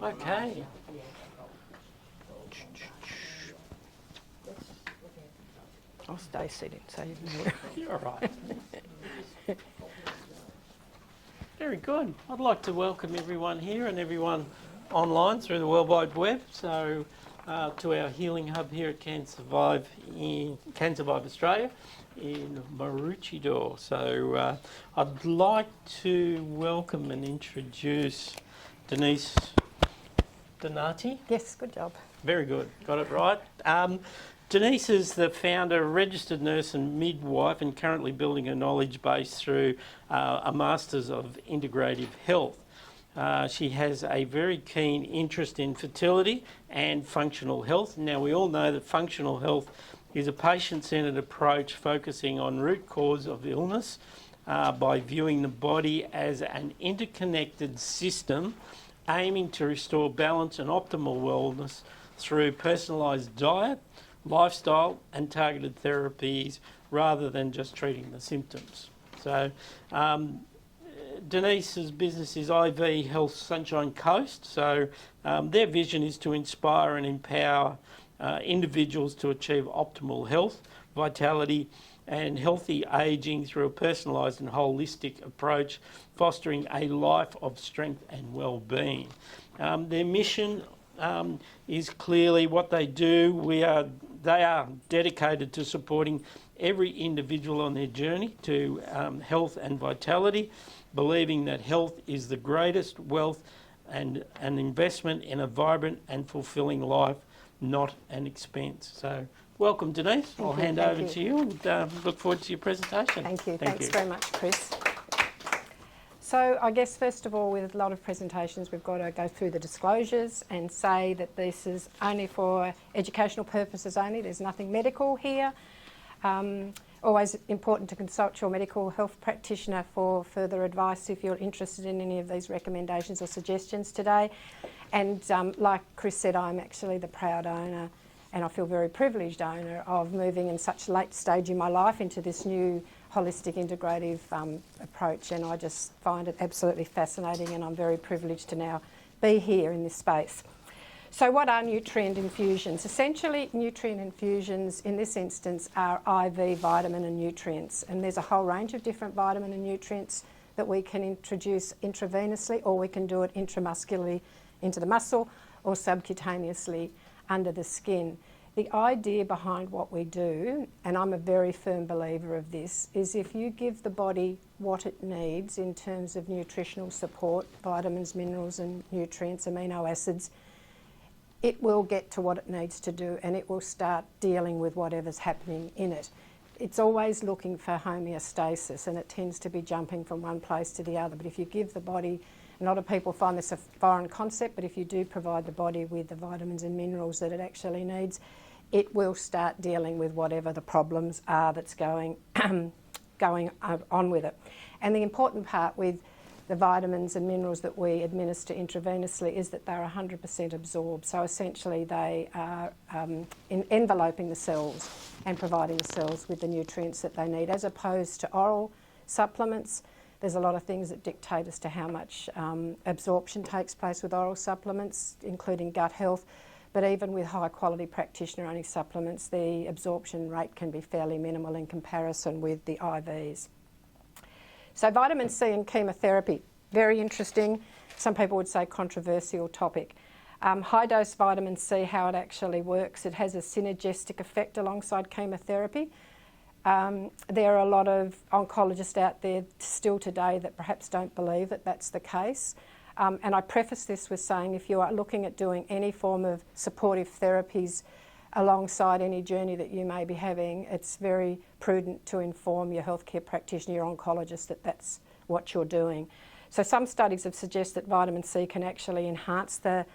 Okay. I'll stay seated so you can hear. You're all right. Very good. I'd like to welcome everyone here and everyone online through the World Wide Web. So to our healing hub here at CanSurvive Australia in Maroochydore. So I'd like to welcome and introduce Denise Donati. Yes, good job. Very good. Got it right. Denise is the founder, registered nurse and midwife, and currently building a knowledge base through a Masters of Integrative Health. She has a very keen interest in fertility and functional health. Now, we all know that functional health is a patient-centred approach focusing on root cause of illness by viewing the body as an interconnected system aiming to restore balance and optimal wellness through personalised diet, lifestyle and targeted therapies rather than just treating the symptoms. So Denise's business is IV Health Sunshine Coast. So their vision is to inspire and empower individuals to achieve optimal health, vitality and healthy ageing through a personalised and holistic approach, fostering a life of strength and well-being. Their mission is clearly what they do. They are dedicated to supporting every individual on their journey to health and vitality, believing that health is the greatest wealth and an investment in a vibrant and fulfilling life, not an expense. So welcome, Denise. I'll hand over to you and look forward to your presentation. Thank you. Thanks very much, Chris. So I guess first of all, with a lot of presentations, we've got to go through the disclosures and say that this is only for educational purposes only. There's nothing medical here. Always important to consult your medical health practitioner for further advice if you're interested in any of these recommendations or suggestions today. And like Chris said, I'm actually the proud owner, and I feel very privileged owner of moving in such a late stage in my life into this new holistic integrative approach, and I just find it absolutely fascinating, and I'm very privileged to now be here in this space. So what are nutrient infusions? Essentially, nutrient infusions in this instance are IV vitamin and nutrients, and there's a whole range of different vitamin and nutrients that we can introduce intravenously, or we can do it intramuscularly into the muscle or subcutaneously under the skin. The idea behind what we do, and I'm a very firm believer of this, is if you give the body what it needs in terms of nutritional support, vitamins, minerals and nutrients, amino acids, it will get to what it needs to do, and it will start dealing with whatever's happening in it. It's always looking for homeostasis, and it tends to be jumping from one place to the other. But if you give the body, a lot of people find this a foreign concept, but if you do provide the body with the vitamins and minerals that it actually needs, it will start dealing with whatever the problems are that's going on with it. And the important part with the vitamins and minerals that we administer intravenously is that they're 100% absorbed. So essentially they are enveloping the cells and providing the cells with the nutrients that they need, as opposed to oral supplements. There's a lot of things that dictate as to how much absorption takes place with oral supplements, including gut health. But even with high quality practitioner-only supplements, the absorption rate can be fairly minimal in comparison with the IVs. So vitamin C and chemotherapy, very interesting. Some people would say controversial topic. High dose vitamin C, how it actually works, it has a synergistic effect alongside chemotherapy. There are a lot of oncologists out there still today that perhaps don't believe that that's the case. And I preface this with saying if you are looking at doing any form of supportive therapies alongside any journey that you may be having, it's very prudent to inform your healthcare practitioner, your oncologist, that that's what you're doing. So some studies have suggested that vitamin C can actually enhance the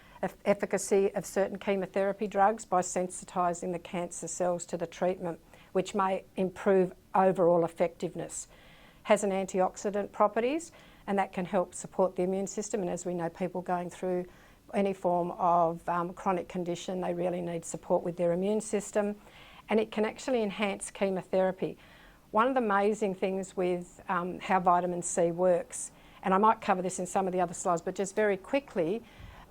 efficacy of certain chemotherapy drugs by sensitising the cancer cells to the treatment, which may improve overall effectiveness. Has an antioxidant properties, and that can help support the immune system. And as we know, people going through any form of chronic condition, they really need support with their immune system. And it can actually enhance chemotherapy. One of the amazing things with how vitamin C works, and I might cover this in some of the other slides, but just very quickly,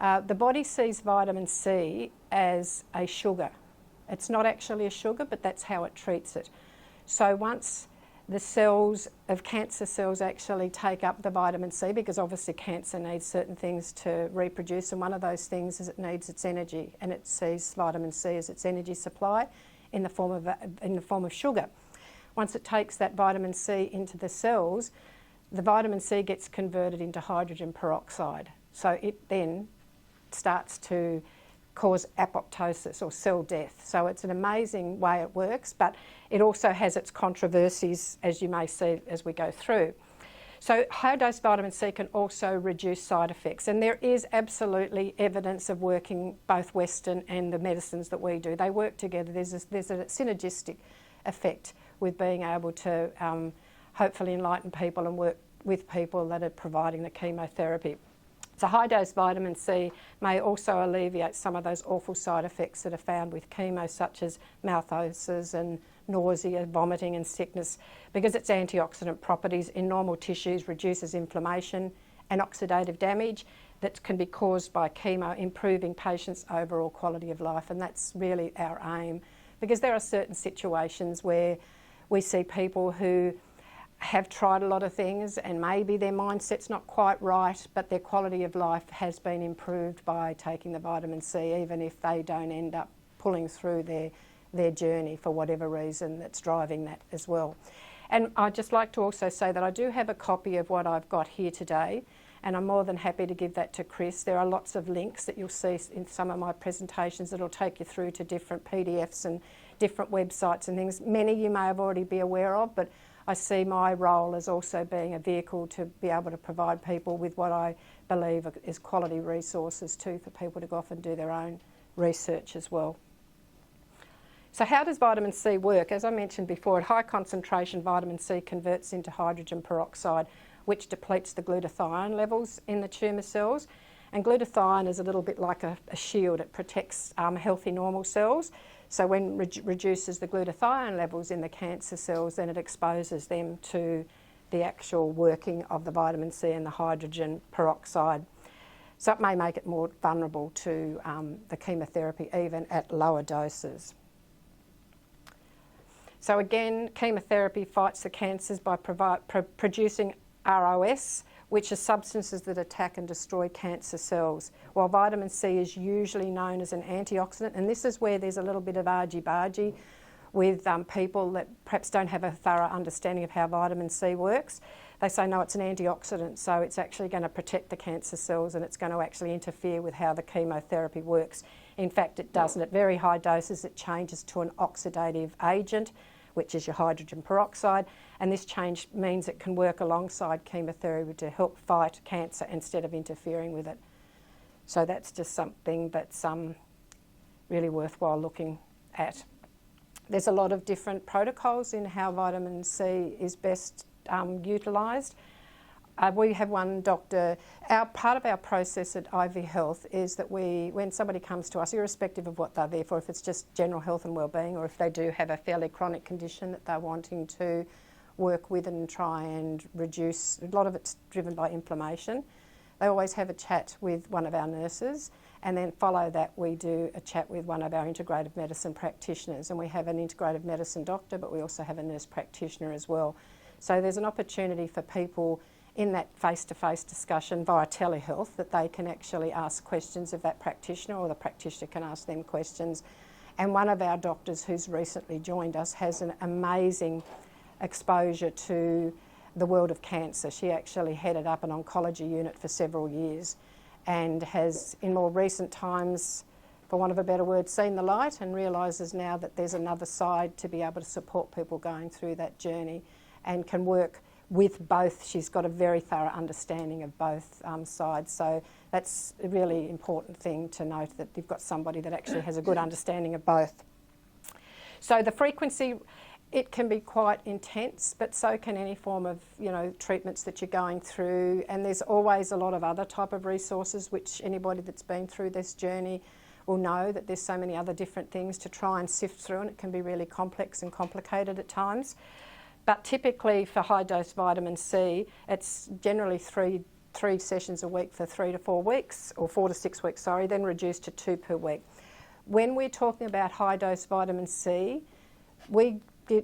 The body sees vitamin C as a sugar. It's not actually a sugar, but that's how it treats it. So once the cells of cancer cells actually take up the vitamin C, because obviously cancer needs certain things to reproduce, and one of those things is it needs its energy, and it sees vitamin C as its energy supply in the form of sugar. Once it takes that vitamin C into the cells, the vitamin C gets converted into hydrogen peroxide. So it then starts to cause apoptosis or cell death. So it's an amazing way it works, but it also has its controversies, as you may see as we go through. So high dose vitamin C can also reduce side effects, and there is absolutely evidence of working both Western and the medicines that we do. They work together. There's a synergistic effect with being able to hopefully enlighten people and work with people that are providing the chemotherapy. So high dose vitamin C may also alleviate some of those awful side effects that are found with chemo, such as mouth ulcers and nausea, vomiting and sickness, because its antioxidant properties in normal tissues reduces inflammation and oxidative damage that can be caused by chemo, improving patients' overall quality of life. And that's really our aim, because there are certain situations where we see people who have tried a lot of things and maybe their mindset's not quite right, but their quality of life has been improved by taking the vitamin C, even if they don't end up pulling through their journey for whatever reason that's driving that as well. And I'd just like to also say that I do have a copy of what I've got here today, and I'm more than happy to give that to Chris. There are lots of links that you'll see in some of my presentations that'll take you through to different PDFs and different websites and things. Many you may have already be aware of, but I see my role as also being a vehicle to be able to provide people with what I believe is quality resources too, for people to go off and do their own research as well. So how does vitamin C work? As I mentioned before, at high concentration, vitamin C converts into hydrogen peroxide, which depletes the glutathione levels in the tumour cells. And glutathione is a little bit like a shield. It protects healthy normal cells. So when reduces the glutathione levels in the cancer cells, then it exposes them to the actual working of the vitamin C and the hydrogen peroxide. So it may make it more vulnerable to the chemotherapy, even at lower doses. So again, chemotherapy fights the cancers by producing ROS, which are substances that attack and destroy cancer cells, while vitamin C is usually known as an antioxidant. And this is where there's a little bit of argy-bargy with people that perhaps don't have a thorough understanding of how vitamin C works. They say, no, it's an antioxidant, so it's actually going to protect the cancer cells and it's going to actually interfere with how the chemotherapy works. In fact, it doesn't. At very high doses, it changes to an oxidative agent, which is your hydrogen peroxide, and this change means it can work alongside chemotherapy to help fight cancer instead of interfering with it. So that's just something that's really worthwhile looking at. There's a lot of different protocols in how vitamin C is best utilised. We have one doctor. Part of our process at IV Health is that when somebody comes to us, irrespective of what they're there for, if it's just general health and wellbeing, or if they do have a fairly chronic condition that they're wanting to work with and try and reduce, a lot of it's driven by inflammation, they always have a chat with one of our nurses, and then follow that we do a chat with one of our integrative medicine practitioners. And we have an integrative medicine doctor, but we also have a nurse practitioner as well. So there's an opportunity for people in that face-to-face discussion via telehealth that they can actually ask questions of that practitioner, or the practitioner can ask them questions. And one of our doctors who's recently joined us has an amazing exposure to the world of cancer. She actually headed up an oncology unit for several years and has, in more recent times, for want of a better word, seen the light and realises now that there's another side to be able to support people going through that journey, and can work with both. She's got a very thorough understanding of both sides. So that's a really important thing to note, that you've got somebody that actually has a good understanding of both. So the frequency, it can be quite intense, but so can any form of, treatments that you're going through. And there's always a lot of other type of resources, which anybody that's been through this journey will know that there's so many other different things to try and sift through, and it can be really complex and complicated at times. But typically for high dose vitamin C, it's generally 3 3 sessions a week for 3 to 4 weeks, or 4 to 6 weeks, sorry, then reduced to 2 per week. When we're talking about high dose vitamin C, we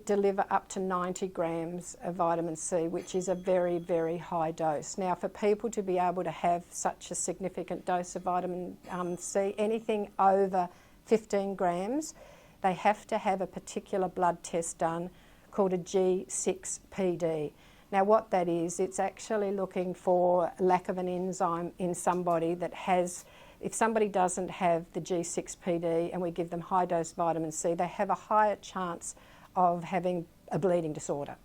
deliver up to 90 grams of vitamin C, which is a very, very high dose. Now, for people to be able to have such a significant dose of vitamin C, anything over 15 grams, they have to have a particular blood test done called a G6PD. Now, what that is, it's actually looking for lack of an enzyme in somebody that has. If somebody doesn't have the G6PD and we give them high dose vitamin C, they have a higher chance of having a bleeding disorder.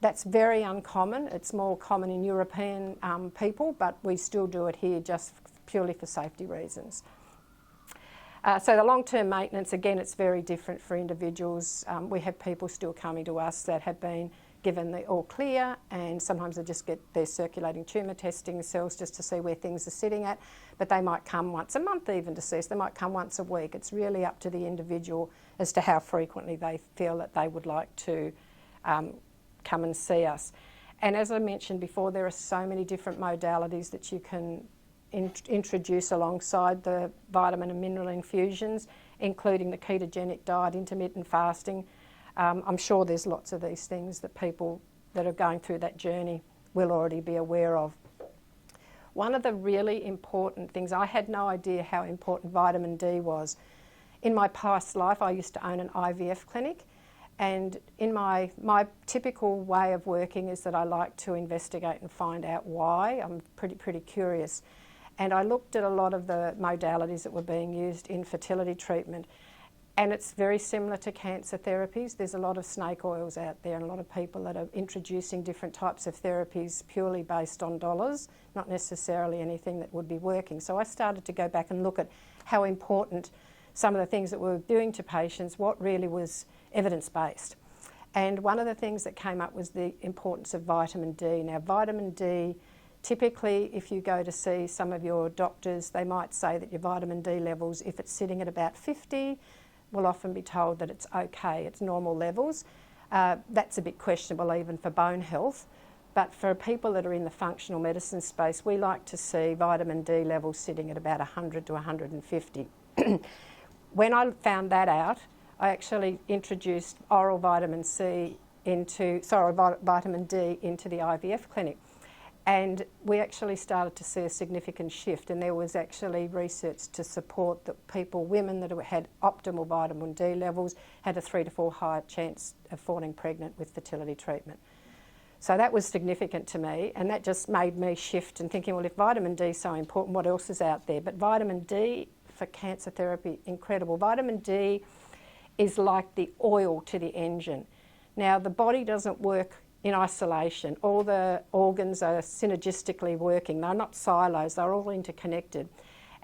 That's very uncommon. It's more common in European people, but we still do it here just purely for safety reasons. So the long-term maintenance, again, it's very different for individuals. We have people still coming to us that have been given the all clear, and sometimes they just get their circulating tumour testing cells just to see where things are sitting at, but they might come once a month even to see us. They might come once a week. It's really up to the individual as to how frequently they feel that they would like to come and see us. And as I mentioned before, there are so many different modalities that you can introduce alongside the vitamin and mineral infusions, including the ketogenic diet, intermittent fasting. I'm sure there's lots of these things that people that are going through that journey will already be aware of. One of the really important things, I had no idea how important vitamin D was. In my past life, I used to own an IVF clinic, and in my typical way of working is that I like to investigate and find out why. I'm pretty curious. And I looked at a lot of the modalities that were being used in fertility treatment. And it's very similar to cancer therapies. There's a lot of snake oils out there and a lot of people that are introducing different types of therapies purely based on dollars, not necessarily anything that would be working. So I started to go back and look at how important some of the things that we were doing to patients, what really was evidence-based. And one of the things that came up was the importance of vitamin D. Now, vitamin D, typically if you go to see some of your doctors, they might say that your vitamin D levels, if it's sitting at about 50, will often be told that it's okay, it's normal levels. That's a bit questionable even for bone health, but for people that are in the functional medicine space, we like to see vitamin D levels sitting at about 100 to 150. When I found that out, I actually introduced oral vitamin D into the IVF clinic. And we actually started to see a significant shift, and there was actually research to support that women that had optimal vitamin D levels had a 3 to 4 higher chance of falling pregnant with fertility treatment. So that was significant to me, and that just made me shift and thinking, well, if vitamin D is so important, what else is out there? But vitamin D for cancer therapy, incredible. Vitamin D is like the oil to the engine. Now, the body doesn't work in isolation. All the organs are synergistically working. They're not silos, they're all interconnected.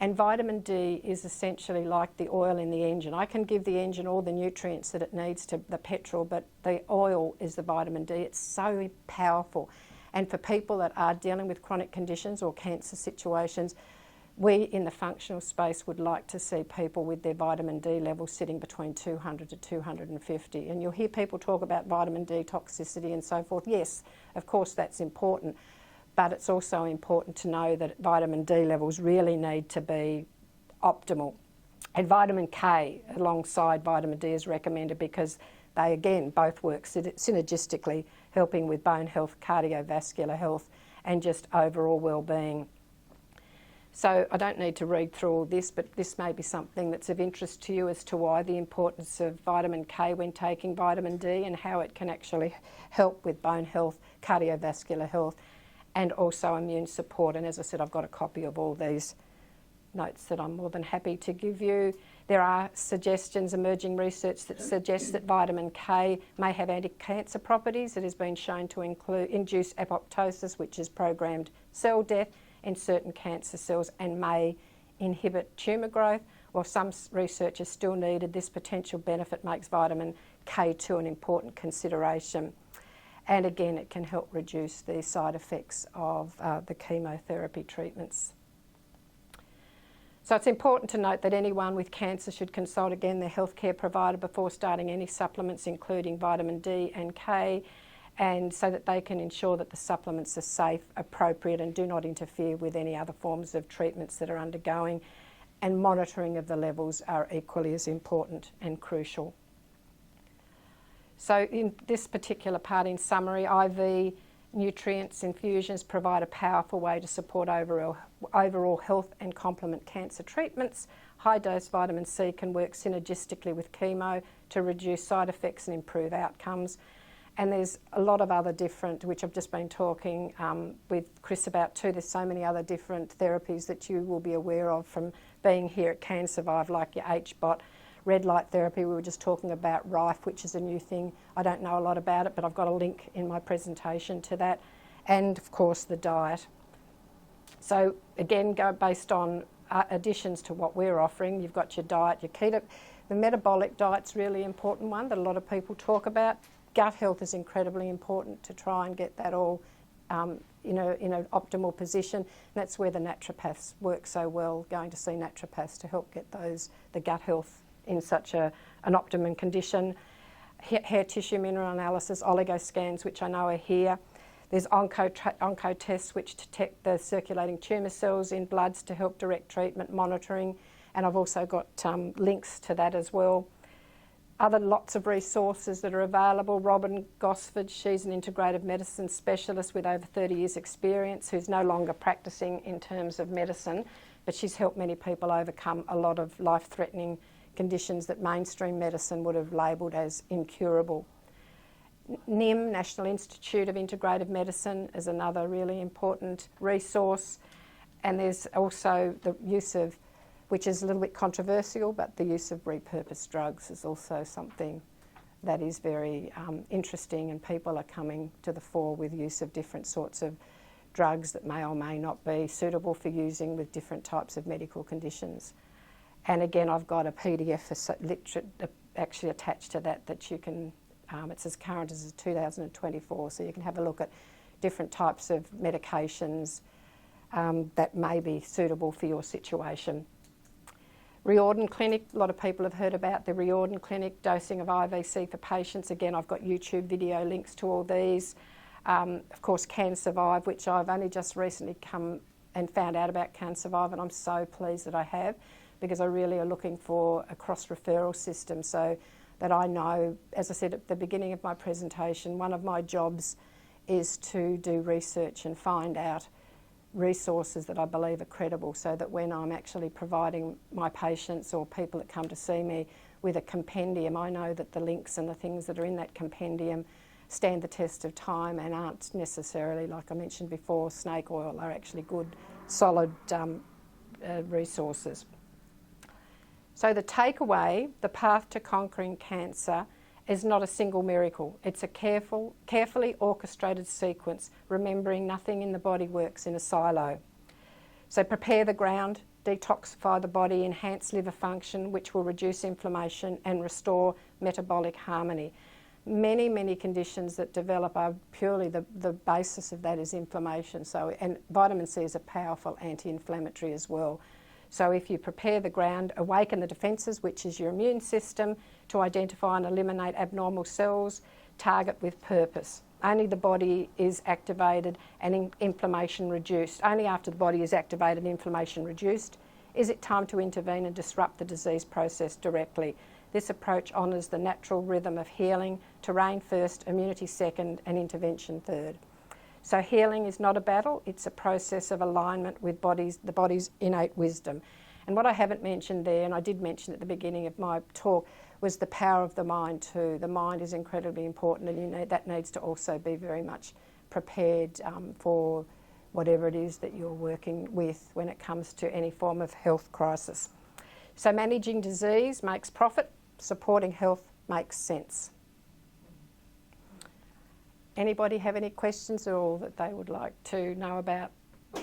And vitamin D is essentially like the oil in the engine. I can give the engine all the nutrients that it needs to the petrol, but the oil is the vitamin D. It's so powerful. And for people that are dealing with chronic conditions or cancer situations, we in the functional space would like to see people with their vitamin D levels sitting between 200 to 250. And you'll hear people talk about vitamin D toxicity and so forth. Yes, of course that's important, but it's also important to know that vitamin D levels really need to be optimal. And vitamin K alongside vitamin D is recommended because they again both work synergistically, helping with bone health, cardiovascular health and just overall well-being. So I don't need to read through all this, but this may be something that's of interest to you as to why the importance of vitamin K when taking vitamin D and how it can actually help with bone health, cardiovascular health and also immune support. And as I said, I've got a copy of all these notes that I'm more than happy to give you. There are suggestions, emerging research that suggests that vitamin K may have anti-cancer properties. It has been shown to induce apoptosis, which is programmed cell death in certain cancer cells, and may inhibit tumour growth. While some research is still needed, this potential benefit makes vitamin K2 an important consideration. And again, it can help reduce the side effects of the chemotherapy treatments. So it's important to note that anyone with cancer should consult again their healthcare provider before starting any supplements, including vitamin D and K. and so that they can ensure that the supplements are safe, appropriate, and do not interfere with any other forms of treatments that are undergoing. And monitoring of the levels are equally as important and crucial. So in this particular part, in summary, IV nutrients infusions provide a powerful way to support overall health and complement cancer treatments. High-dose vitamin C can work synergistically with chemo to reduce side effects and improve outcomes. And there's a lot of other different, which I've just been talking with Chris about too. There's so many other different therapies that you will be aware of from being here at CanSurvive, like your HBOT, red light therapy. We were just talking about Rife, which is a new thing. I don't know a lot about it, but I've got a link in my presentation to that. And of course, the diet. So again, go based on additions to what we're offering. You've got your diet, your keto. The metabolic diet's really important one that a lot of people talk about. Gut health is incredibly important to try and get that all in an optimal position. And that's where the naturopaths work so well, going to see naturopaths to help get the gut health in such an optimum condition. Hair tissue mineral analysis, oligo scans, which I know are here. There's onco tests which detect the circulating tumour cells in bloods to help direct treatment monitoring, and I've also got links to that as well. Other lots of resources that are available. Robin Gosford, she's an integrative medicine specialist with over 30 years experience who's no longer practicing in terms of medicine, but she's helped many people overcome a lot of life-threatening conditions that mainstream medicine would have labelled as incurable. NIM, National Institute of Integrative Medicine, is another really important resource. And there's also the use of, which is a little bit controversial, but the use of repurposed drugs is also something that is very interesting, and people are coming to the fore with use of different sorts of drugs that may or may not be suitable for using with different types of medical conditions. And again, I've got a PDF actually attached to that you can, it's as current as 2024, so you can have a look at different types of medications that may be suitable for your situation. Riordan Clinic, a lot of people have heard about the Riordan Clinic, dosing of IVC for patients. Again, I've got YouTube video links to all these. Of course, CanSurvive, which I've only just recently come and found out about CanSurvive, and I'm so pleased that I have, because I really are looking for a cross-referral system so that I know, as I said at the beginning of my presentation, one of my jobs is to do research and find out resources that I believe are credible, so that when I'm actually providing my patients or people that come to see me with a compendium, I know that the links and the things that are in that compendium stand the test of time and aren't necessarily, like I mentioned before, snake oil, are actually good, solid resources. So the takeaway, the path to conquering cancer, is not a single miracle. It's a carefully orchestrated sequence, remembering nothing in the body works in a silo. So prepare the ground, detoxify the body, enhance liver function, which will reduce inflammation and restore metabolic harmony. Many, many conditions that develop are purely the basis of that is inflammation. So, and vitamin C is a powerful anti-inflammatory as well. So if you prepare the ground, awaken the defences, which is your immune system, to identify and eliminate abnormal cells, target with purpose. Only the body is activated and inflammation reduced. Only after the body is activated and inflammation reduced is it time to intervene and disrupt the disease process directly. This approach honours the natural rhythm of healing, terrain first, immunity second, and intervention third. So healing is not a battle, it's a process of alignment with the body's innate wisdom. And what I haven't mentioned there, and I did mention at the beginning of my talk, was the power of the mind too. The mind is incredibly important, and that needs to also be very much prepared for whatever it is that you're working with when it comes to any form of health crisis. So managing disease makes profit, supporting health makes sense. Anybody have any questions at all that they would like to know about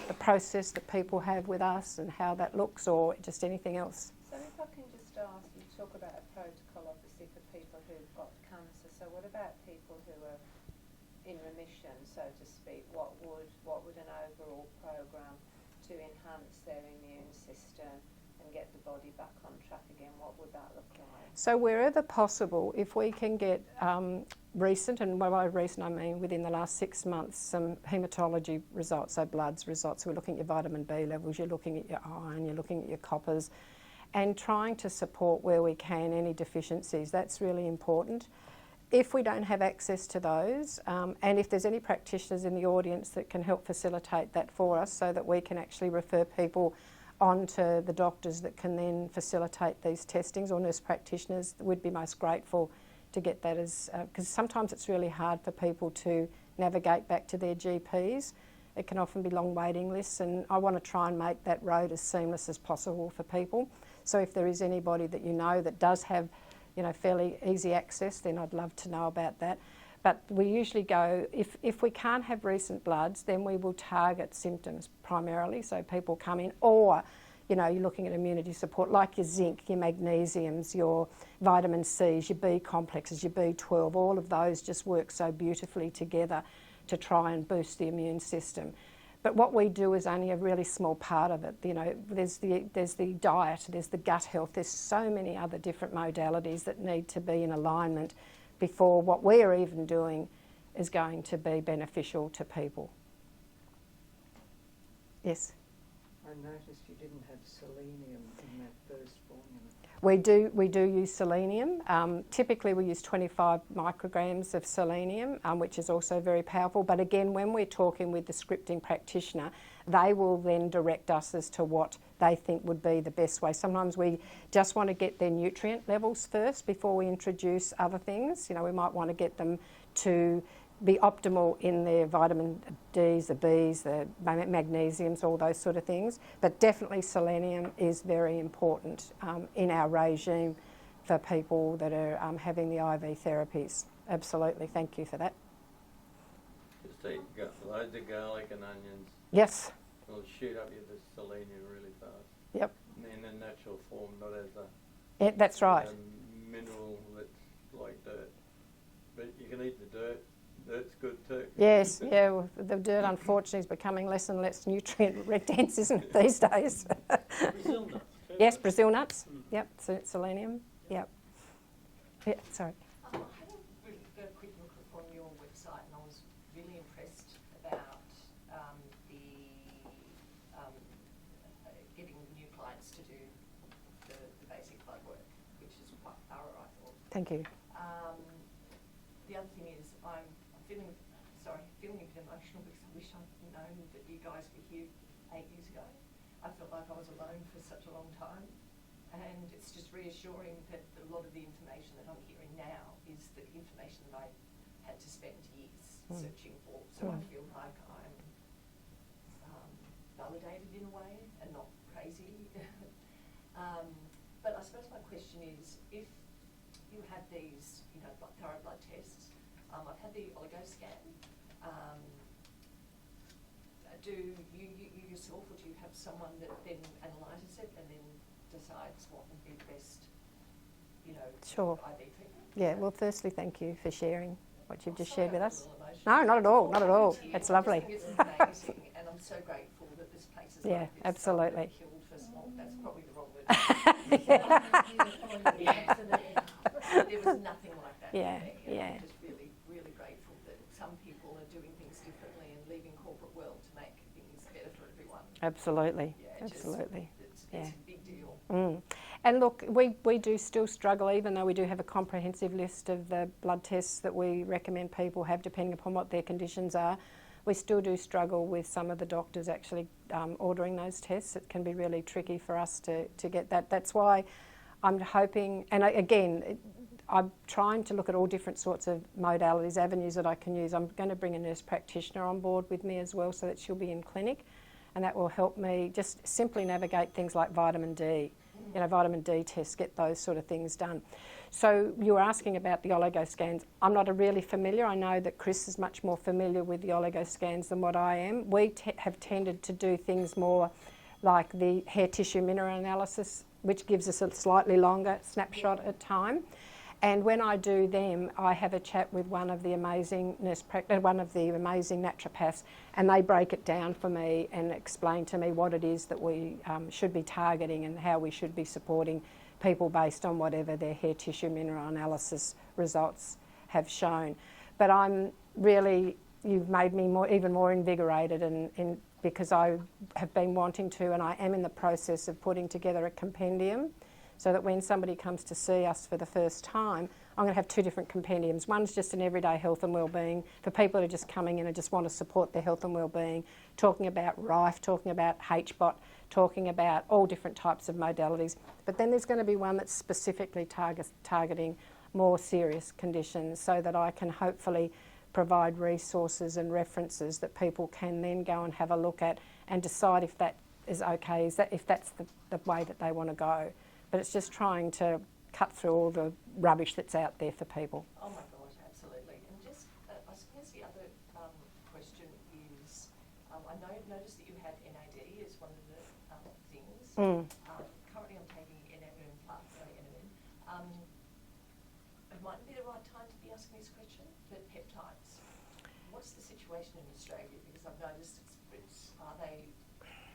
the process that people have with us and how that looks, or just anything else? So if I can just ask, you talk about a protocol obviously for people who've got cancer, so what about people who are in remission, so to speak? What would an overall program to enhance their immune system and get the body back on track again, what would that look like? So wherever possible, if we can get recent, and by recent I mean within the last 6 months, some haematology results, so bloods results. We're looking at your vitamin B levels, you're looking at your iron, you're looking at your coppers, and trying to support where we can any deficiencies. That's really important. If we don't have access to those, and if there's any practitioners in the audience that can help facilitate that for us so that we can actually refer people on to the doctors that can then facilitate these testings, or nurse practitioners, we'd be most grateful to get that, as because sometimes it's really hard for people to navigate back to their GPs. It can often be long waiting lists, and I want to try and make that road as seamless as possible for people. So if there is anybody that you know that does have, you know, fairly easy access, then I'd love to know about that. But we usually go, if we can't have recent bloods, then we will target symptoms primarily. So people come in, or, you know, you're looking at immunity support, like your zinc, your magnesiums, your vitamin Cs, your B complexes, your B12, all of those just work so beautifully together to try and boost the immune system. But what we do is only a really small part of it. You know, there's the diet, there's the gut health, there's so many other different modalities that need to be in alignment before what we're even doing is going to be beneficial to people. Yes? I noticed you didn't have selenium in that first formula. We do use selenium. Typically we use 25 micrograms of selenium, which is also very powerful. But again, when we're talking with the scripting practitioner, they will then direct us as to what they think would be the best way. Sometimes we just want to get their nutrient levels first before we introduce other things. You know, we might want to get them to be optimal in their vitamin Ds, the Bs, the magnesiums, all those sort of things. But definitely selenium is very important in our regime for people that are having the IV therapies. Absolutely, thank you for that. Just take loads of garlic and onions. Yes. It'll shoot up your selenium really fast. Yep. In a natural form, not as a that's right. Mineral that's like dirt. But you can eat the dirt. Dirt's good too. Yes, yeah, well, the dirt unfortunately is becoming less and less nutrient dense, isn't it, these days? Brazil nuts. Yes, Brazil nuts. Yep, selenium. Yep. Yeah, sorry. I had a quick look on your website, and I was really impressed about getting new clients to do the basic blood work, which is quite thorough, I thought. Thank you. The other thing is I'm feeling a bit emotional because I wish I'd known that you guys were here 8 years ago. I felt like I was alone for such a long time, and it's just reassuring that a lot of the information that I'm hearing now is the information that I had to spend years searching for. So I feel like I'm validated in a way and not crazy. But I suppose my question is, if you had these, you know, thorough blood tests, I've had the oligo scan. Do you yourself, or do you have someone that then analyses it and then decides what would be the best, you know, Sure. IV treatment? Yeah, well, firstly, thank you for sharing what you've just Sorry, shared with I'm a us. little emotional. No, not at all, not at all. Volunteer. It's lovely. I just think it's amazing, and I'm so grateful that this place is Yeah, like this. absolutely. Killed for small, that's probably the wrong word. There was nothing like that. Yeah, for me, and yeah. I'm just really, really grateful that some people are doing things differently and leaving corporate world to make things better for everyone. Absolutely, Yeah, absolutely. It's Yeah. a big deal. And look, we do still struggle, even though we do have a comprehensive list of the blood tests that we recommend people have depending upon what their conditions are. We still do struggle with some of the doctors actually ordering those tests. It can be really tricky for us to get that. That's why I'm hoping, and I'm trying to look at all different sorts of modalities, avenues that I can use. I'm going to bring a nurse practitioner on board with me as well so that she'll be in clinic, and that will help me just simply navigate things like vitamin D, you know, vitamin D tests, get those sort of things done. So you were asking about the oligo scans. I'm not really familiar. I know that Chris is much more familiar with the oligo scans than what I am. We have tended to do things more like the hair tissue mineral analysis, which gives us a slightly longer snapshot at time. And when I do them, I have a chat with one of the amazing naturopaths, and they break it down for me and explain to me what it is that we should be targeting and how we should be supporting people based on whatever their hair tissue mineral analysis results have shown. But you've made me even more invigorated and because I have been wanting to, and I am in the process of putting together a compendium so that when somebody comes to see us for the first time, I'm going to have 2 different compendiums. One's just an everyday health and wellbeing for people who are just coming in and just want to support their health and wellbeing, talking about RIFE, talking about HBOT, talking about all different types of modalities. But then there's going to be one that's specifically targeting more serious conditions so that I can hopefully provide resources and references that people can then go and have a look at and decide if that is okay, if that's the way that they want to go. But it's just trying to cut through all the rubbish that's out there for people. Oh my God, absolutely. And just, I suppose the other question is, I noticed that you had NAD as one of the things. Currently I'm taking NMN plus, NMN. It mightn't be the right time to be asking this question, but peptides. What's the situation in Australia? Because I've noticed are they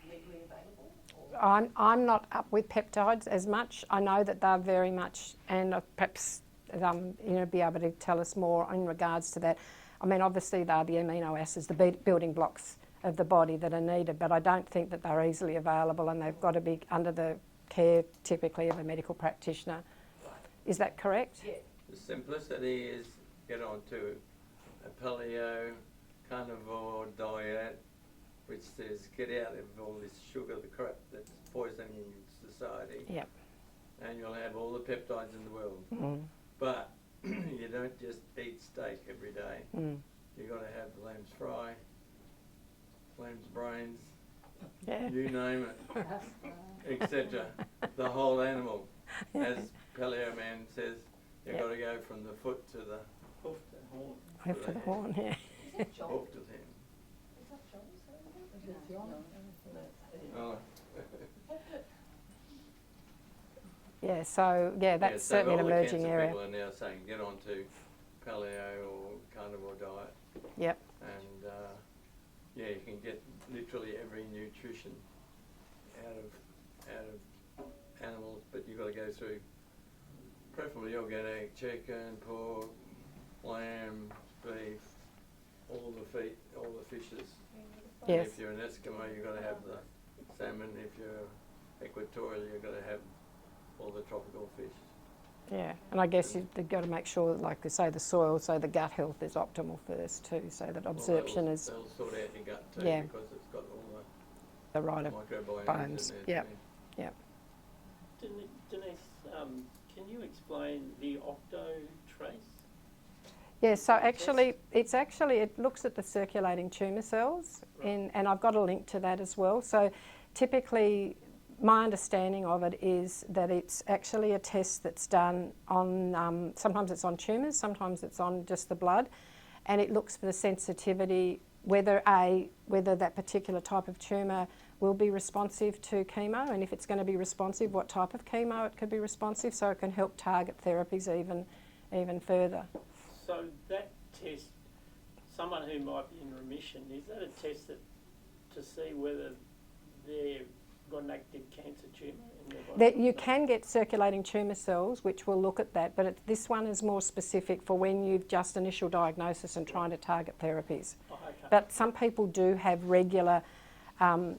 legally available? Or? I'm not up with peptides as much. I know that they're very much, and perhaps be able to tell us more in regards to that. I mean, obviously they're the amino acids, the building blocks of the body that are needed, but I don't think that they're easily available, and they've got to be under the care typically of a medical practitioner. Right. Is that correct? Yeah. The simplicity is get onto a paleo carnivore diet, which says get out of all this sugar, the crap that's poisoning society. Yep. And you'll have all the peptides in the world. But you don't just eat steak every day. You've got to have lamb's fry, lamb's brains, you name it, etc. The whole animal. As Paleo Man says, you've got to go from the foot to the hoof to the horn. Hoof to the horn, yeah. Is that John? Hoof to the hand. Is that John? Is it John? Oh. Yeah, so that's certainly an emerging area. People are now saying get onto paleo or carnivore diet. Yep. And you can get literally every nutrition out of animals, but you've got to go through preferably organic chicken, pork, lamb, beef, all the fishes. Yes. And if you're an Eskimo, you've got to have the salmon. If you're equatorial, you've got to have all the tropical fish. Yeah, and I guess you've got to make sure, like they say, the soil, so the gut health is optimal first too, so that absorption is... They'll sort out your gut too, because it's got all the right microbiomes in there. Yeah. Denise, can you explain the octotrace? Yeah, so actually, it looks at the circulating tumour cells, and I've got a link to that as well. So typically, my understanding of it is that it's actually a test that's done on, sometimes it's on tumours, sometimes it's on just the blood, and it looks for the sensitivity, whether that particular type of tumour will be responsive to chemo, and if it's going to be responsive, what type of chemo it could be responsive, so it can help target therapies even further. So that test, someone who might be in remission, is that a test to see whether they've got an active cancer tumour in their body? That you can get circulating tumour cells, which will look at that, but this one is more specific for when you've just initial diagnosis and trying to target therapies. Oh, okay. But some people do have regular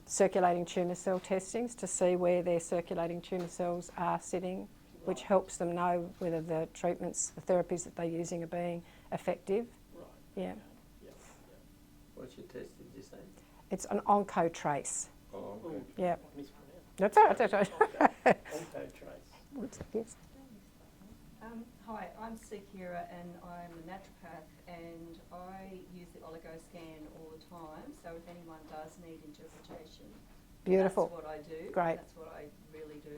circulating tumour cell testings to see where their circulating tumour cells are sitting, which helps them know whether the treatments, the therapies that they're using are being effective. Right. Yeah. Okay. Yep. What's your test, did you say? It's an oncotrace. Oh, okay. Yeah. I mispronounced. That's all right. That's all right. Oncotrace. Yes. Hi, I'm Sikira and I'm a naturopath, and I use the oligoscan all the time, so if anyone does need interpretation, Beautiful. that's what I do. Great. That's what I really do.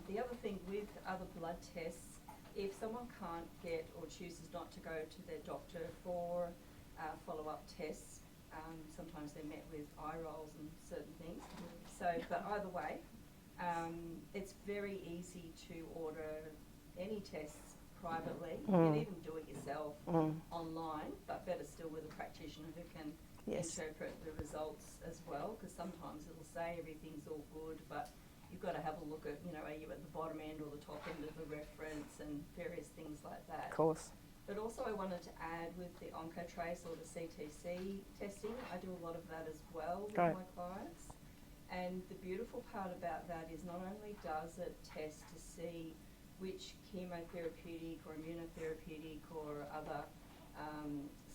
The other thing with other blood tests, if someone can't get or chooses not to go to their doctor for follow-up tests, sometimes they're met with eye rolls and certain things. So, but either way, it's very easy to order any tests privately. You can even do it yourself online, but better still with a practitioner who can interpret the results as well, because sometimes it'll say everything's all good, but you've got to have a look at, are you at the bottom end or the top end of the reference and various things like that. Of course. But also I wanted to add with the OncoTrace or the CTC testing, I do a lot of that as well with Great. my clients. And the beautiful part about that is not only does it test to see which chemotherapeutic or immunotherapeutic or other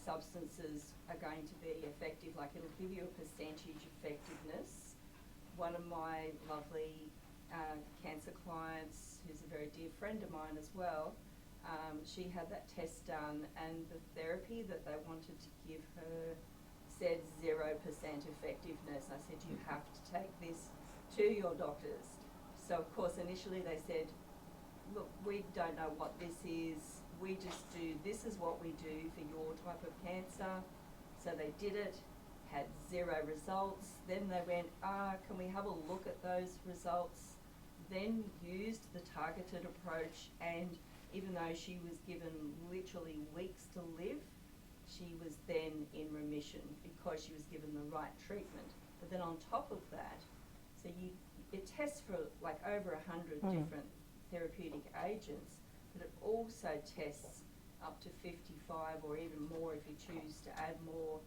substances are going to be effective, like it'll give you a percentage effectiveness. One of my lovely cancer clients, who's a very dear friend of mine as well, she had that test done, and the therapy that they wanted to give her said 0% effectiveness. I said, you have to take this to your doctors. So of course initially they said, look, we don't know what this is, we just do, this is what we do for your type of cancer. So they did it, had 0 results. Then they went, can we have a look at those results? Then used the targeted approach, and even though she was given literally weeks to live, she was then in remission because she was given the right treatment. But then on top of that, so it tests for like over 100 different therapeutic agents, but it also tests up to 55 or even more if you choose to add more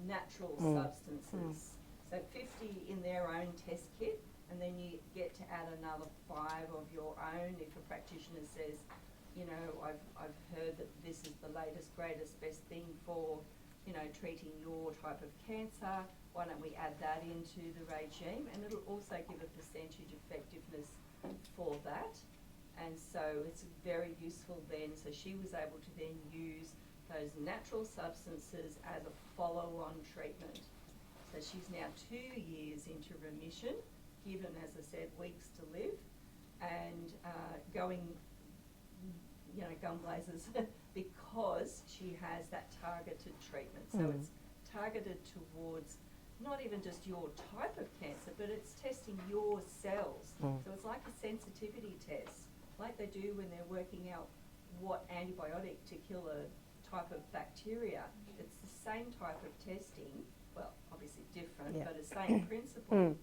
natural substances. So 50 in their own test kit, and then you get to add another 5 of your own if a practitioner says, you know, I've heard that this is the latest, greatest, best thing for, you know, treating your type of cancer. Why don't we add that into the regime? And it'll also give a percentage effectiveness for that. And so it's very useful then. So she was able to then use those natural substances as a follow-on treatment. So she's now 2 years into remission, given, as I said, weeks to live, and going, you know, gun blazers because she has that targeted treatment. So it's targeted towards not even just your type of cancer, but it's testing your cells. So it's like a sensitivity test, like they do when they're working out what antibiotic to kill a type of bacteria. It's the same type of testing, well, obviously different, but the same principle.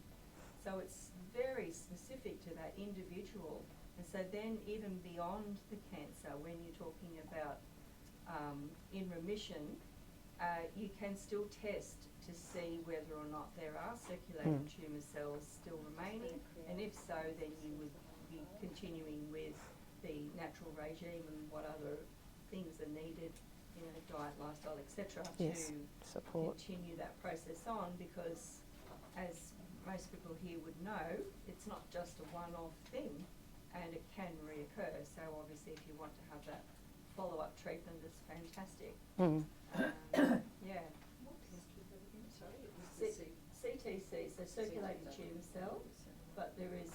So it's very specific to that individual. And so then even beyond the cancer, when you're talking about in remission, you can still test to see whether or not there are circulating tumour cells still remaining, and if so, then you would be continuing with the natural regime and what other things are needed, you know, diet, lifestyle, etc., to support, continue that process on, because as most people here would know, it's not just a one-off thing, and it can reoccur. So obviously if you want to have that follow-up treatment, it's fantastic. Yeah. What test was that again? Sorry, it was the CTC, so circulating tumour cell, but there is,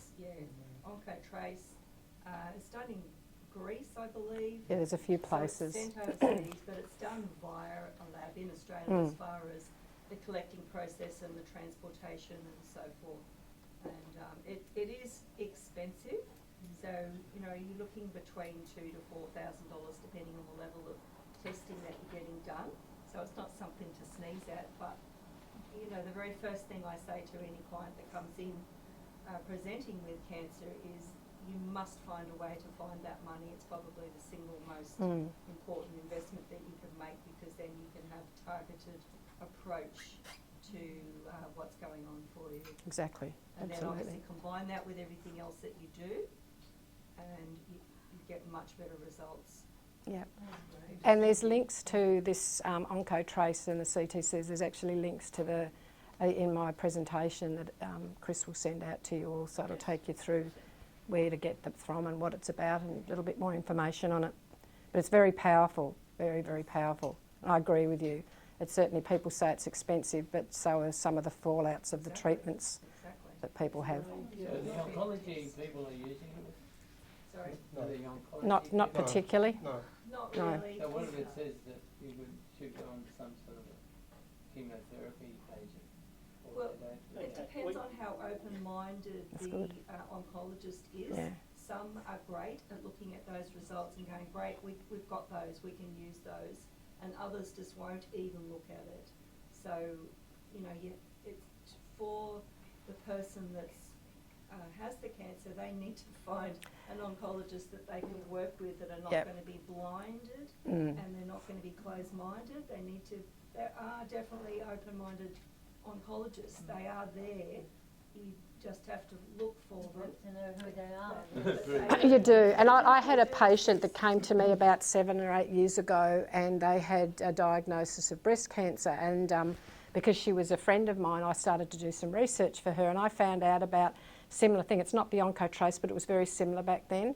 OncoTrace. It's done in Greece, I believe. Yeah, there's a few places. So it's sent overseas, but it's done via a lab in Australia as far as the collecting process and the transportation and so forth. And it is expensive. So, you know, you're looking between $2,000 to $4,000 depending on the level of testing that you're getting done. So it's not something to sneeze at, but, you know, the very first thing I say to any client that comes in presenting with cancer is you must find a way to find that money. It's probably the single most important investment that you can make, because then you can have targeted approach to what's going on for you. Exactly. And absolutely. then obviously combine that with everything else that you do, and you get much better results. Yeah. And there's links to this OncoTrace and the CTCs. There's actually links to the in my presentation that Chris will send out to you also. It'll take you through where to get them from and what it's about, and a little bit more information on it. But it's very powerful, very, very powerful. I agree with you. It's certainly, people say it's expensive, but so are some of the fallouts of the treatments that people have. So the oncology people are using it? Sorry? The oncology Not people? particularly. No. Not No. really. So what if it says that you should go on some sort of a chemotherapy agent? Well, it depends on how open-minded the oncologist is. Yeah. Some are great at looking at those results and going, great, we've got those, we can use those. And others just won't even look at it. So, you know, it's for the person that's has the cancer, they need to find an oncologist that they can work with that are not Yep. going to be blinded Mm. and they're not going to be closed-minded. There are definitely open-minded oncologists. They are there. You just have to look for them. To know who they are. You do. And I had a patient that came to me about 7 or 8 years ago, and they had a diagnosis of breast cancer. And because she was a friend of mine, I started to do some research for her, and I found out about similar thing. It's not the Oncotrace, but it was very similar back then.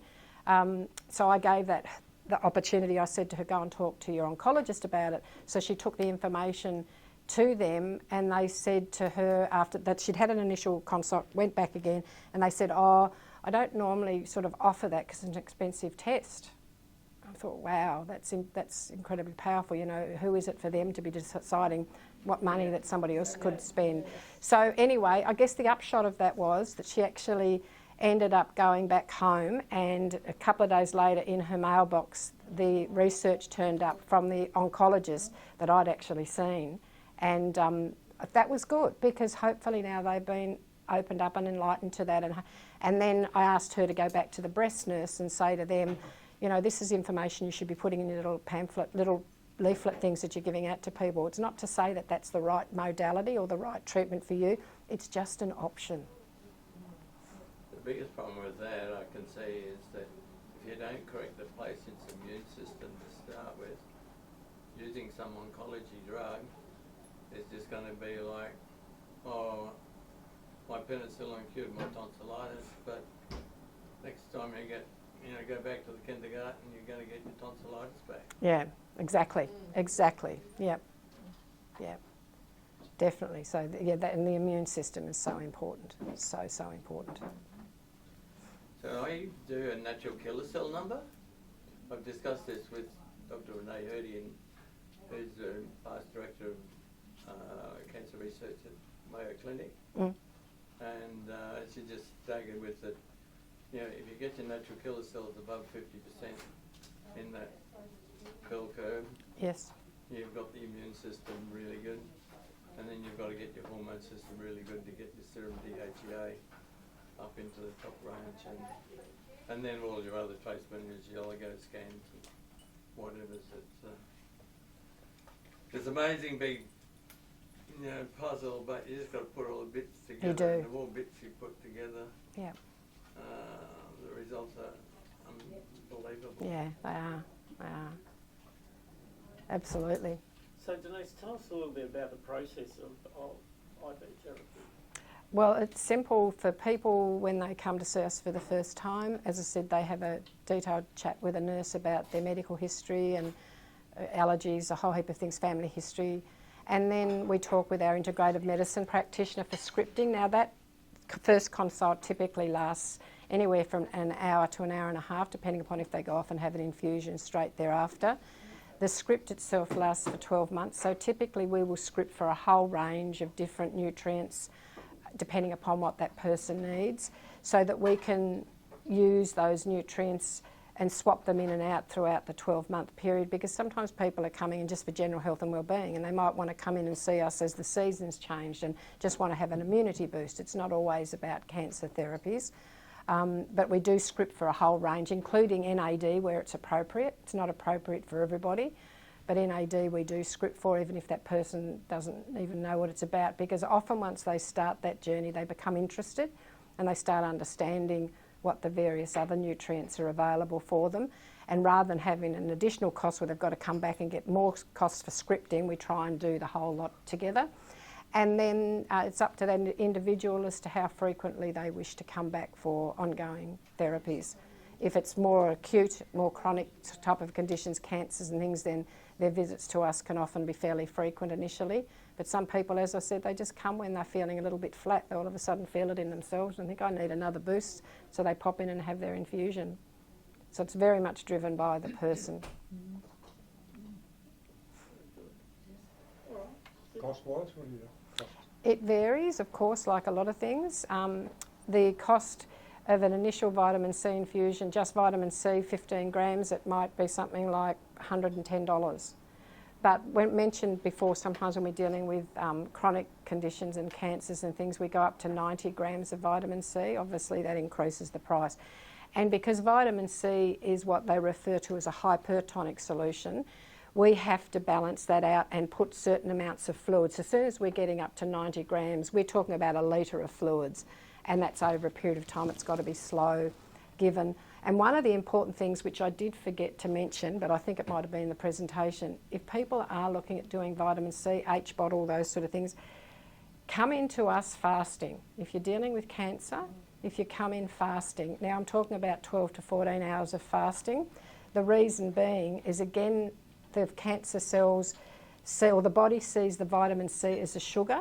So I gave that the opportunity. I said to her, go and talk to your oncologist about it. So she took the information to them, and they said to her after that she'd had an initial consult, went back again, and they said, oh, I don't normally sort of offer that because it's an expensive test. I thought, wow, that's incredibly powerful. You know, who is it for them to be deciding what money that somebody else could spend? So anyway, I guess the upshot of that was that she actually ended up going back home, and a couple of days later in her mailbox the research turned up from the oncologist that I'd actually seen, and that was good because hopefully now they've been opened up and enlightened to that. And then I asked her to go back to the breast nurse and say to them, you know, this is information you should be putting in your little pamphlet, little leaflet things that you're giving out to people. It's not to say that that's the right modality or the right treatment for you. It's just an option. The biggest problem with that I can see is that if you don't correct the patient's immune system to start with, using some oncology drug is just going to be like, oh, my penicillin cured my tonsillitis, but next time you go back to the kindergarten, you're going to get your tonsillitis back. Yeah, exactly, exactly. Yep, yep, definitely. So and the immune system is so important. It's so important. So I do a natural killer cell number. I've discussed this with Dr. Renee Hurdy, who's the past director of cancer research at Mayo Clinic. Mm. And she just staggered with that, you know, if you get your natural killer cells above 50% in that bell curve, Yes. you've got the immune system really good. And then you've got to get your hormone system really good to get your serum DHEA up into the top range, and then all your other trace minerals, your oligo scans, and whatever. It's amazing big, you know, puzzle, but you just got to put all the bits together. You do. And the more bits you put together, Yeah. the results are unbelievable. Yeah, they are. They are. Absolutely. So Denise, tell us a little bit about the process of IV therapy. Well, it's simple for people when they come to see us for the first time. As I said, they have a detailed chat with a nurse about their medical history and allergies, a whole heap of things, family history. And then we talk with our integrative medicine practitioner for scripting. Now that first consult typically lasts anywhere from an hour to an hour and a half, depending upon if they go off and have an infusion straight thereafter. The script itself lasts for 12 months, so typically we will script for a whole range of different nutrients depending upon what that person needs, so that we can use those nutrients and swap them in and out throughout the 12-month period, because sometimes people are coming in just for general health and wellbeing, and they might want to come in and see us as the seasons changed and just want to have an immunity boost. It's not always about cancer therapies. But we do script for a whole range, including NAD where it's appropriate. It's not appropriate for everybody, but NAD we do script for, even if that person doesn't even know what it's about, because often once they start that journey they become interested and they start understanding what the various other nutrients are available for them. And rather than having an additional cost where they've got to come back and get more costs for scripting, we try and do the whole lot together. And then it's up to the individual as to how frequently they wish to come back for ongoing therapies. If it's more acute, more chronic type of conditions, cancers and things, then their visits to us can often be fairly frequent initially. But some people, as I said, they just come when they're feeling a little bit flat. They all of a sudden feel it in themselves and think, I need another boost. So they pop in and have their infusion. So it's very much driven by the person. Cost-wise, what do you cost? It varies, of course, like a lot of things. The cost of an initial vitamin C infusion, just vitamin C, 15 grams, it might be something like $110. But when mentioned before, sometimes when we're dealing with chronic conditions and cancers and things, we go up to 90 grams of vitamin C. Obviously, that increases the price. And because vitamin C is what they refer to as a hypertonic solution, we have to balance that out and put certain amounts of fluids. As soon as we're getting up to 90 grams, we're talking about 1 litre of fluids, and that's over a period of time. It's got to be slow given. And one of the important things, which I did forget to mention, but I think it might have been in the presentation, if people are looking at doing vitamin C, H bottle, those sort of things, come into us fasting. If you're dealing with cancer, if you come in fasting, now I'm talking about 12 to 14 hours of fasting. The reason being is, again, the cancer cells, the body sees the vitamin C as a sugar.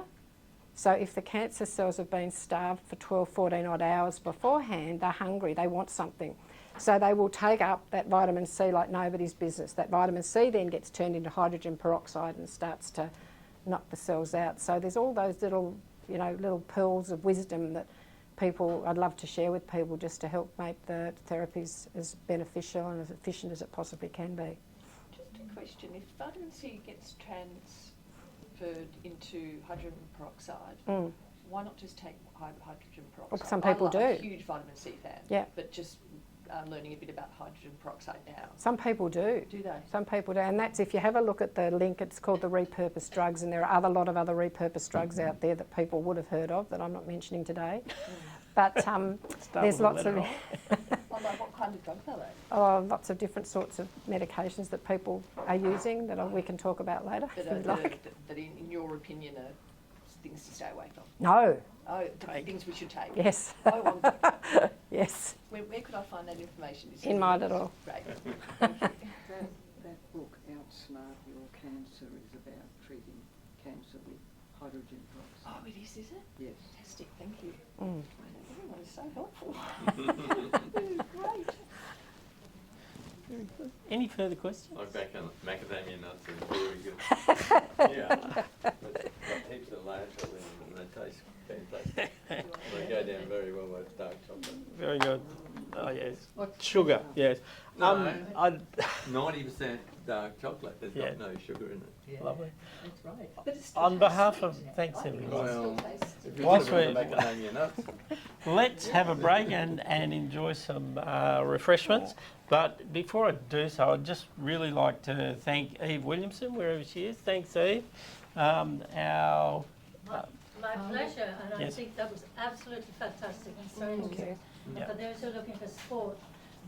So if the cancer cells have been starved for 12, 14 odd hours beforehand, they're hungry, they want something. So they will take up that vitamin C like nobody's business. That vitamin C then gets turned into hydrogen peroxide and starts to knock the cells out. So there's all those little, little pearls of wisdom that I'd love to share with people, just to help make the therapies as beneficial and as efficient as it possibly can be. Just a question, if vitamin C gets transferred into hydrogen peroxide, why not just take hydrogen peroxide? Well, some people do. I'm a huge vitamin C fan, yeah, but just learning a bit about hydrogen peroxide now. Some people do. Do they? Some people do, and that's, if you have a look at the link, it's called the repurposed drugs, and there are a lot of other repurposed drugs out there that people would have heard of that I'm not mentioning today. But there's lots of... What kind of drugs are they? Oh, lots of different sorts of medications that people are using that we can talk about later. That in your opinion are things to stay away from? No. Oh, things we should take? Yes. Oh, yes. Where could I find that information? In my little... Right. That book, Outsmart Your Cancer, is about treating cancer with hydrogen peroxide. Oh, it is it? Yes. Fantastic, thank you. Everyone is so helpful. This is great. Very good. Any further questions? I'm back on macadamia nuts are very good. Yeah. Got heaps of lathe in them and they taste fantastic. They go down very well with dark chocolate. Very good. Oh, yes. Sugar, yes. No. 90% dark chocolate. There's got no sugar in it. Yeah. Lovely. That's right. But it's still On behalf tasty, of... isn't it? Thanks, I think everyone. it Well, still tastes if you Whilst put it in we're- macadamia nuts. Let's have a break and enjoy some refreshments. But before I do so, I'd just really like to thank Eve Williamson, wherever she is. Thanks, Eve. Our... My pleasure, and Yes. I think that was absolutely fantastic. Thank you. And Yeah. for those who are looking for support,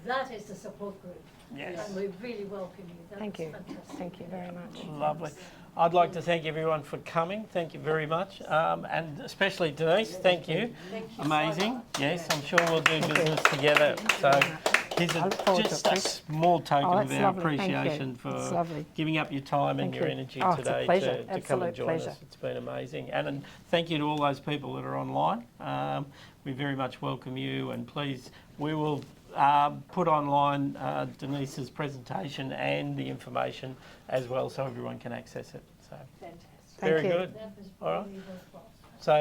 that is the support group. Yes. And we really welcome you. That Thank was you. fantastic. Thank you very much. Lovely. I'd like to thank everyone for coming. Thank you very much. And especially Denise, thank you. Thank you. Amazing. Yes, I'm sure we'll do business together. So here's I look forward to just it, a Chris. small token Oh, of that's our lovely. Thank you. appreciation It's for lovely. giving up your time and Thank your you. energy Oh, it's a today pleasure. to come and Absolute join pleasure. us. It's been amazing. And thank you to all those people that are online. We very much welcome you, and please, we will put online Denise's presentation and the information as well, so everyone can access it. So Fantastic. very Thank you. good. That was All right. really worthwhile. So